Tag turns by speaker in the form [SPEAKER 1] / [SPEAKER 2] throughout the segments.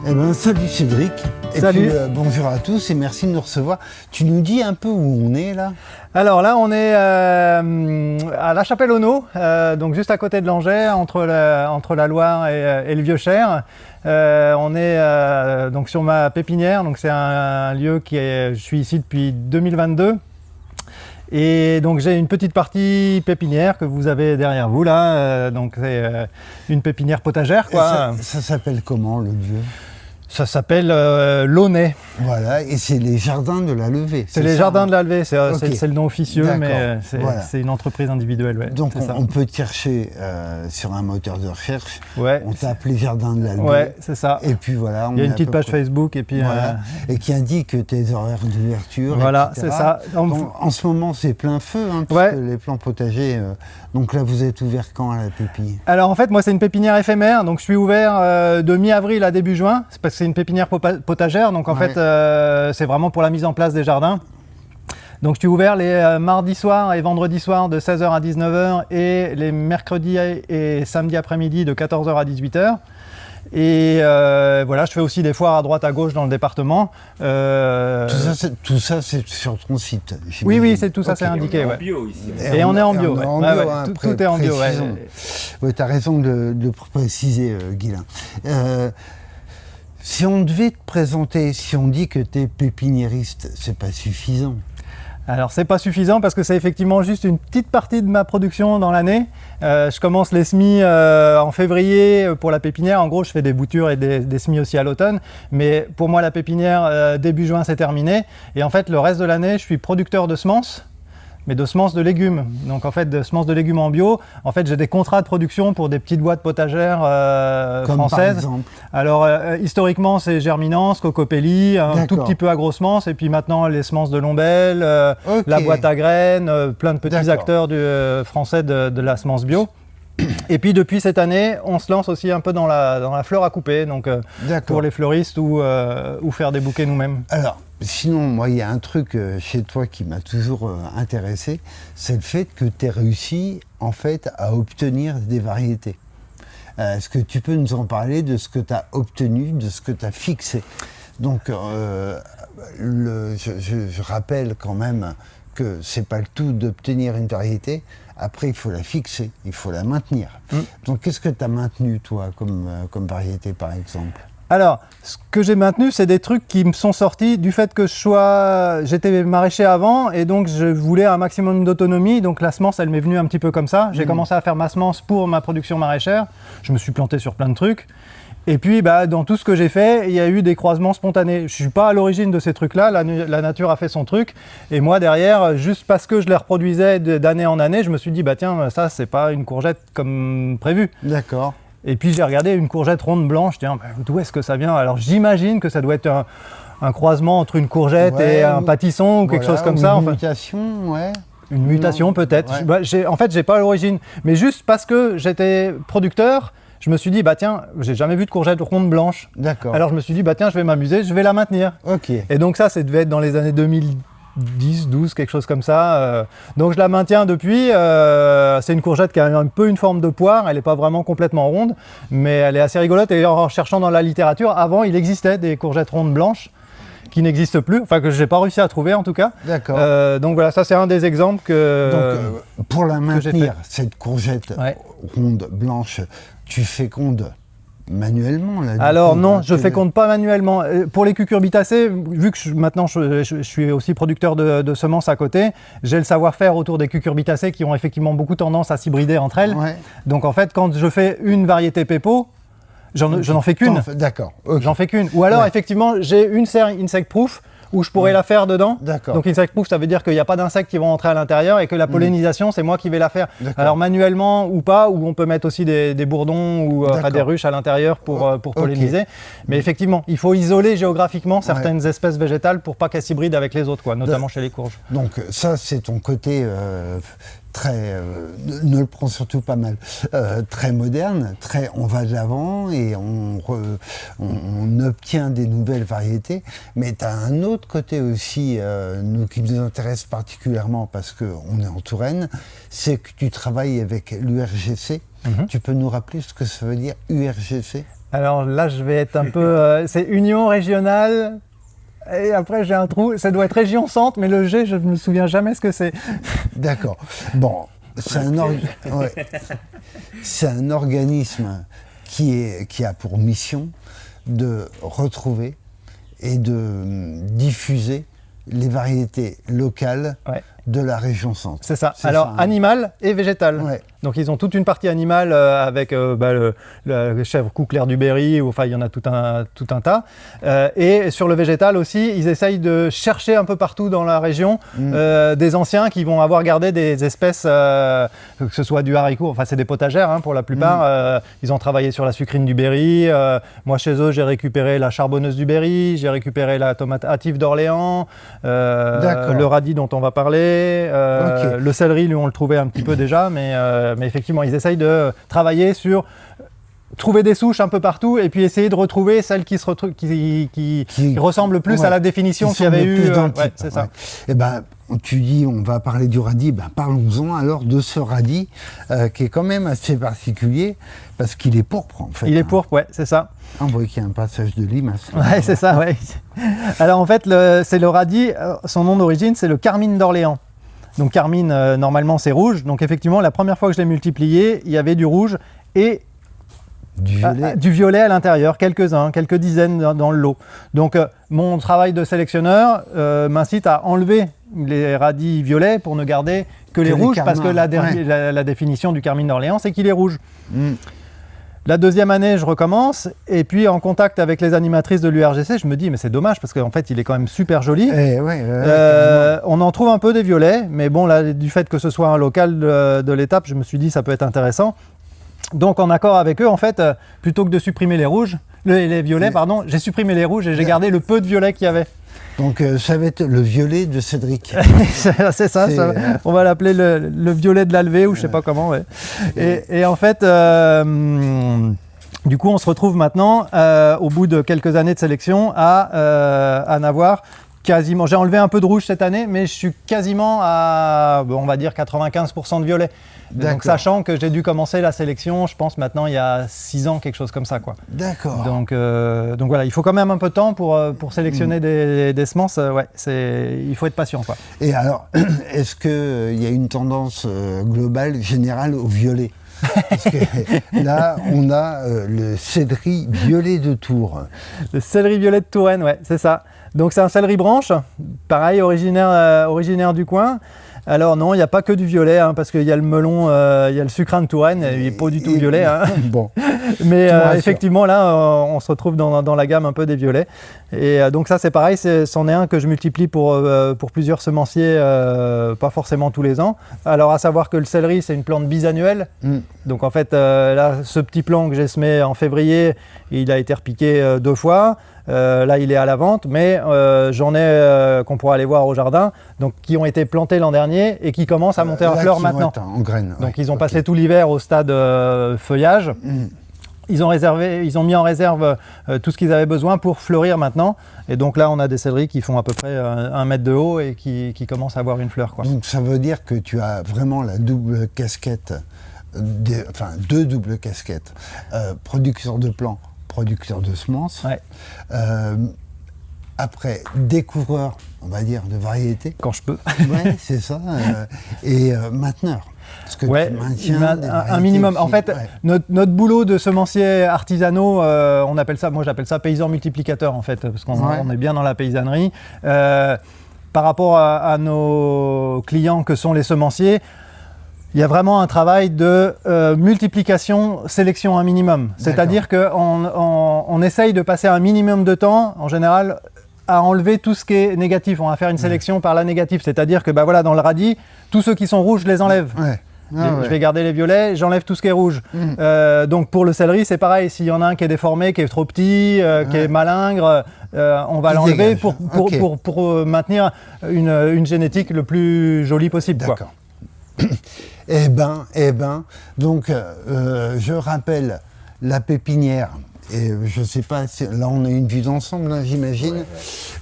[SPEAKER 1] Eh ben, salut Cédric.
[SPEAKER 2] Salut.
[SPEAKER 1] Et puis, bonjour à tous et merci de nous recevoir. Tu nous dis un peu où on est là?
[SPEAKER 2] Alors là, on est à La Chapelle-Auneau, donc juste à côté de Langeais, entre la Loire et le Vieux-Cher. On est donc sur ma pépinière, donc c'est un lieu je suis ici depuis 2022. Et donc j'ai une petite partie pépinière que vous avez derrière vous là, donc c'est une pépinière potagère quoi.
[SPEAKER 1] Ça s'appelle comment le lieu?
[SPEAKER 2] Ça s'appelle l'Aunay.
[SPEAKER 1] Voilà, et c'est les jardins de la Levée.
[SPEAKER 2] C'est les jardins de la Levée, c'est le nom officieux,
[SPEAKER 1] D'accord.
[SPEAKER 2] mais
[SPEAKER 1] Voilà.
[SPEAKER 2] c'est une entreprise individuelle. Ouais,
[SPEAKER 1] Donc
[SPEAKER 2] c'est ça.
[SPEAKER 1] on peut te chercher sur un moteur de recherche,
[SPEAKER 2] Ouais,
[SPEAKER 1] on tape les jardins de la Levée.
[SPEAKER 2] ouais, c'est ça.
[SPEAKER 1] Et puis voilà.
[SPEAKER 2] Il y a une petite page Facebook et puis...
[SPEAKER 1] Voilà. Et qui indique tes horaires d'ouverture.
[SPEAKER 2] Voilà,
[SPEAKER 1] etc.
[SPEAKER 2] c'est ça.
[SPEAKER 1] Donc, en ce moment, c'est plein feu, hein, parce
[SPEAKER 2] Ouais.
[SPEAKER 1] que les plants potagers. Donc là, vous êtes ouvert quand à la pépinière?
[SPEAKER 2] Alors en fait, moi c'est une pépinière éphémère, donc je suis ouvert de mi-avril à début juin, c'est parce que c'est une pépinière potagère, donc en
[SPEAKER 1] Ouais.
[SPEAKER 2] fait c'est vraiment pour la mise en place des jardins. Donc je suis ouvert les mardis soirs et vendredis soirs de 16h à 19h et les mercredis et samedis après-midi de 14h à 18h. Et voilà, je fais aussi des foires à droite à gauche dans le département.
[SPEAKER 1] Tout ça, c'est sur ton site.
[SPEAKER 2] Oui,
[SPEAKER 1] j'imagine.
[SPEAKER 2] c'est tout ça, c'est indiqué.
[SPEAKER 3] En
[SPEAKER 2] Ouais.
[SPEAKER 3] bio ici.
[SPEAKER 2] Et on est en bio.
[SPEAKER 1] on est
[SPEAKER 2] Ouais.
[SPEAKER 1] en
[SPEAKER 2] Ouais,
[SPEAKER 1] bio,
[SPEAKER 2] ouais,
[SPEAKER 1] hein,
[SPEAKER 2] tout est en bio. Ouais.
[SPEAKER 1] précisons. Ouais, tu as raison de préciser, Guilain. Si on devait te présenter, si on dit que tu es pépiniériste, c'est pas suffisant.
[SPEAKER 2] Alors c'est pas suffisant parce que c'est effectivement juste une petite partie de ma production dans l'année. Je commence les semis en février pour la pépinière. En gros, je fais des boutures et des semis aussi à l'automne. Mais pour moi, la pépinière, début juin, c'est terminé. Et en fait, le reste de l'année, je suis producteur de semences, mais de semences de légumes. Donc en fait, de semences de légumes en bio. En fait, j'ai des contrats de production pour des petites boîtes potagères
[SPEAKER 1] Comme par
[SPEAKER 2] françaises.
[SPEAKER 1] exemple.
[SPEAKER 2] Alors historiquement, c'est Germinance, Cocopelli, un tout
[SPEAKER 1] D'accord.
[SPEAKER 2] petit peu Agrossemences, et puis maintenant les semences de Lombel,
[SPEAKER 1] Ok.
[SPEAKER 2] la boîte à graines, plein de petits
[SPEAKER 1] D'accord.
[SPEAKER 2] acteurs français de la semence bio. Et puis depuis cette année, on se lance aussi un peu dans la fleur à couper, donc
[SPEAKER 1] D'accord.
[SPEAKER 2] pour les fleuristes ou faire des bouquets nous-mêmes.
[SPEAKER 1] Alors, sinon, moi, il y a un truc chez toi qui m'a toujours intéressé, c'est le fait que tu aies réussi, en fait, à obtenir des variétés. Est-ce que tu peux nous en parler de ce que tu as obtenu, de ce que tu as fixé? Donc, je rappelle quand même que c'est pas le tout d'obtenir une variété. Après, il faut la fixer, il faut la maintenir. Donc, qu'est-ce que tu as maintenu, toi, comme variété, par exemple?
[SPEAKER 2] Alors, ce que j'ai maintenu, c'est des trucs qui me sont sortis du fait que j'étais maraîcher avant et donc je voulais un maximum d'autonomie. Donc la semence, elle m'est venue un petit peu comme ça. J'ai commencé à faire ma semence pour ma production maraîchère. Je me suis planté sur plein de trucs. Et puis, dans tout ce que j'ai fait, il y a eu des croisements spontanés. Je ne suis pas à l'origine de ces trucs-là, la nature a fait son truc. Et moi, derrière, juste parce que je les reproduisais d'année en année, je me suis dit, tiens, ça, c'est pas une courgette comme prévu.
[SPEAKER 1] D'accord.
[SPEAKER 2] Et puis, j'ai regardé une courgette ronde blanche, tiens, d'où est-ce que ça vient? Alors, j'imagine que ça doit être un croisement entre une courgette
[SPEAKER 1] Ouais,
[SPEAKER 2] et un pâtisson ou quelque chose comme ça.
[SPEAKER 1] Une
[SPEAKER 2] Enfin,
[SPEAKER 1] mutation, ouais.
[SPEAKER 2] une mutation
[SPEAKER 1] Non.
[SPEAKER 2] peut-être.
[SPEAKER 1] Ouais.
[SPEAKER 2] En fait, j'ai pas l'origine. Mais juste parce que j'étais producteur, je me suis dit, tiens, j'ai jamais vu de courgette ronde blanche.
[SPEAKER 1] D'accord.
[SPEAKER 2] Alors je me suis dit, tiens, je vais m'amuser, je vais la maintenir.
[SPEAKER 1] Ok.
[SPEAKER 2] Et donc ça devait être dans les années 2010, 12, quelque chose comme ça. Donc je la maintiens depuis. C'est une courgette qui a un peu une forme de poire. Elle n'est pas vraiment complètement ronde, mais elle est assez rigolote. Et en cherchant dans la littérature, avant, il existait des courgettes rondes blanches qui n'existent plus, enfin que je n'ai pas réussi à trouver en tout cas.
[SPEAKER 1] D'accord.
[SPEAKER 2] Donc voilà, ça c'est un des exemples que...
[SPEAKER 1] Donc, pour la
[SPEAKER 2] j'ai
[SPEAKER 1] maintenir,
[SPEAKER 2] fait.
[SPEAKER 1] cette courgette
[SPEAKER 2] Ouais.
[SPEAKER 1] ronde, blanche, tu fécondes manuellement là, du
[SPEAKER 2] Alors
[SPEAKER 1] coup,
[SPEAKER 2] non,
[SPEAKER 1] hein,
[SPEAKER 2] je féconde pas manuellement. Pour les cucurbitacées, vu que maintenant je suis aussi producteur de semences à côté, j'ai le savoir-faire autour des cucurbitacées qui ont effectivement beaucoup tendance à s'hybrider entre elles.
[SPEAKER 1] Ouais.
[SPEAKER 2] Donc en fait, quand je fais une variété Pepo, je n'en fais qu'une.
[SPEAKER 1] D'accord. ok.
[SPEAKER 2] J'en fais qu'une. Ou alors
[SPEAKER 1] Ouais.
[SPEAKER 2] effectivement, j'ai une serre insect proof où je pourrais la faire dedans.
[SPEAKER 1] D'accord.
[SPEAKER 2] Donc insect proof, ça veut dire qu'il n'y a pas d'insectes qui vont entrer à l'intérieur et que la pollinisation, c'est moi qui vais la faire.
[SPEAKER 1] D'accord.
[SPEAKER 2] Alors manuellement ou pas, ou on peut mettre aussi des bourdons ou
[SPEAKER 1] D'accord.
[SPEAKER 2] des ruches à l'intérieur pour
[SPEAKER 1] Ok.
[SPEAKER 2] polliniser. Mais effectivement, il faut isoler géographiquement certaines espèces végétales pour pas qu'elles s'hybrident avec les autres, quoi, notamment chez les courges.
[SPEAKER 1] Donc ça, c'est ton côté très, ne le prends surtout pas mal, très moderne, très on va de l'avant et on obtient des nouvelles variétés. Mais tu as un autre côté aussi, nous, qui nous intéresse particulièrement parce qu'on est en Touraine, c'est que tu travailles avec l'URGC. Tu peux nous rappeler ce que ça veut dire URGC ?
[SPEAKER 2] Alors là, je vais être un peu... c'est Union régionale, et après j'ai un trou. Ça doit être région centre, mais le G, je ne me souviens jamais ce que c'est.
[SPEAKER 1] D'accord. Bon, c'est un organisme qui a pour mission de retrouver et de diffuser les variétés locales de la région centre.
[SPEAKER 2] C'est ça. Alors, animal et végétal. Ouais. Donc, ils ont toute une partie animale avec le chèvre cou-clair du Berry, enfin, il y en a tout un tas. Et sur le végétal aussi, ils essayent de chercher un peu partout dans la région des anciens qui vont avoir gardé des espèces, que ce soit du haricot, enfin, c'est des potagères pour la plupart. Ils ont travaillé sur la sucrine du Berry. Moi, chez eux, j'ai récupéré la charbonneuse du Berry, j'ai récupéré la tomate hâtive d'Orléans, le radis dont on va parler. Le céleri, lui, on le trouvait un petit peu déjà, mais effectivement, ils essayent de travailler sur trouver des souches un peu partout et puis essayer de retrouver celles qui ressemblent plus à la définition qu'il y avait eu. C'est ça.
[SPEAKER 1] Eh ben, tu dis, on va parler du radis, parlons-en alors de ce radis qui est quand même assez particulier parce qu'il est pourpre en fait.
[SPEAKER 2] Il est pourpre, c'est ça.
[SPEAKER 1] On voit qu'il y a un passage de limace.
[SPEAKER 2] Ouais, c'est ça, ouais. Alors en fait, c'est le radis, son nom d'origine, c'est le carmine d'Orléans. Donc carmine, normalement, c'est rouge. Donc effectivement, la première fois que je l'ai multiplié, il y avait du rouge et du violet à l'intérieur, quelques dizaines dans le lot. Donc mon travail de sélectionneur m'incite à enlever les radis violets pour ne garder que les rouges, parce que la définition du carmine d'Orléans, c'est qu'il est rouge. La deuxième année, je recommence, et puis en contact avec les animatrices de l'URGC, je me dis, mais c'est dommage, parce qu'en fait, il est quand même super joli. On en trouve un peu des violets, mais bon, là, du fait que ce soit un local de l'étape, je me suis dit, ça peut être intéressant. Donc, en accord avec eux, en fait, plutôt que de supprimer les violets, j'ai supprimé les rouges et j'ai gardé le peu de violets qu'il y avait.
[SPEAKER 1] Donc ça va être le violet de Cédric.
[SPEAKER 2] c'est ça, on va l'appeler le violet de l'Alvé ou je sais pas comment. Et en fait, du coup, on se retrouve maintenant, au bout de quelques années de sélection, à n'avoir quasiment... J'ai enlevé un peu de rouge cette année, mais je suis quasiment à, on va dire, 95% de violet. Donc, sachant que j'ai dû commencer la sélection, je pense maintenant il y a 6 ans, quelque chose comme ça, quoi.
[SPEAKER 1] D'accord.
[SPEAKER 2] Donc voilà, il faut quand même un peu de temps pour sélectionner des semences. Il faut être patient, quoi.
[SPEAKER 1] Et alors, est-ce qu'il y a une tendance globale, générale au violet ? Parce que là, on a le céleri violet de Tours.
[SPEAKER 2] Le céleri violet de Touraine, ouais, c'est ça. Donc c'est un céleri branche, pareil, originaire du coin. Alors non, il n'y a pas que du violet, parce qu'il y a le melon, il y a le sucrin de Touraine, il n'est pas du tout violet.
[SPEAKER 1] Bon.
[SPEAKER 2] Mais effectivement, là, on se retrouve dans la gamme un peu des violets. Et donc ça, c'est pareil, c'en est un que je multiplie pour plusieurs semenciers, pas forcément tous les ans. Alors à savoir que le céleri, c'est une plante bisannuelle. Donc en fait, là, ce petit plant que j'ai semé en février, il a été repiqué 2 fois. Là, il est à la vente, mais j'en ai qu'on pourra aller voir au jardin, donc qui ont été plantés l'an dernier et qui commencent à monter en fleurs maintenant.
[SPEAKER 1] En graines.
[SPEAKER 2] Donc ils ont passé tout l'hiver au stade feuillage. Ils ont mis en réserve tout ce qu'ils avaient besoin pour fleurir maintenant. Et donc là, on a des céleris qui font à peu près 1 mètre de haut et qui commencent à avoir une fleur, quoi.
[SPEAKER 1] Donc ça veut dire que tu as vraiment la double casquette, deux doubles casquettes, producteur de plants, producteur de semences, après découvreur, on va dire, de variétés.
[SPEAKER 2] Quand je peux.
[SPEAKER 1] Ouais, c'est ça. Et mainteneur. Parce que tu maintiens
[SPEAKER 2] un minimum. En fait, notre boulot de semencier artisanaux, on appelle ça, moi j'appelle ça paysan multiplicateur en fait, parce qu'on est bien dans la paysannerie. Par rapport à nos clients que sont les semenciers, il y a vraiment un travail de multiplication, sélection un minimum. C'est-à-dire qu'on essaye de passer un minimum de temps, en général, à enlever tout ce qui est négatif. On va faire une sélection par la négative. C'est-à-dire que dans le radis, tous ceux qui sont rouges, je les enlève. Je vais garder les violets, j'enlève tout ce qui est rouge. Donc pour le céleri, c'est pareil. S'il y en a un qui est déformé, qui est trop petit, qui est malingre, on va l'enlever pour maintenir une génétique le plus jolie possible.
[SPEAKER 1] D'accord. Eh ben, donc je rappelle la pépinière Et je sais pas, là on a une vue d'ensemble, hein, j'imagine. Ouais.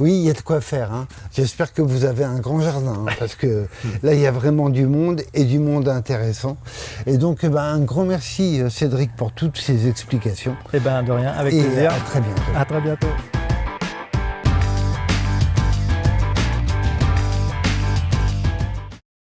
[SPEAKER 1] Oui, il y a de quoi faire. Hein. J'espère que vous avez un grand jardin, hein, parce que là il y a vraiment du monde et du monde intéressant. Et donc un grand merci Cédric pour toutes ces explications.
[SPEAKER 2] Eh ben de rien, avec plaisir.
[SPEAKER 1] À très bientôt.
[SPEAKER 2] À très bientôt.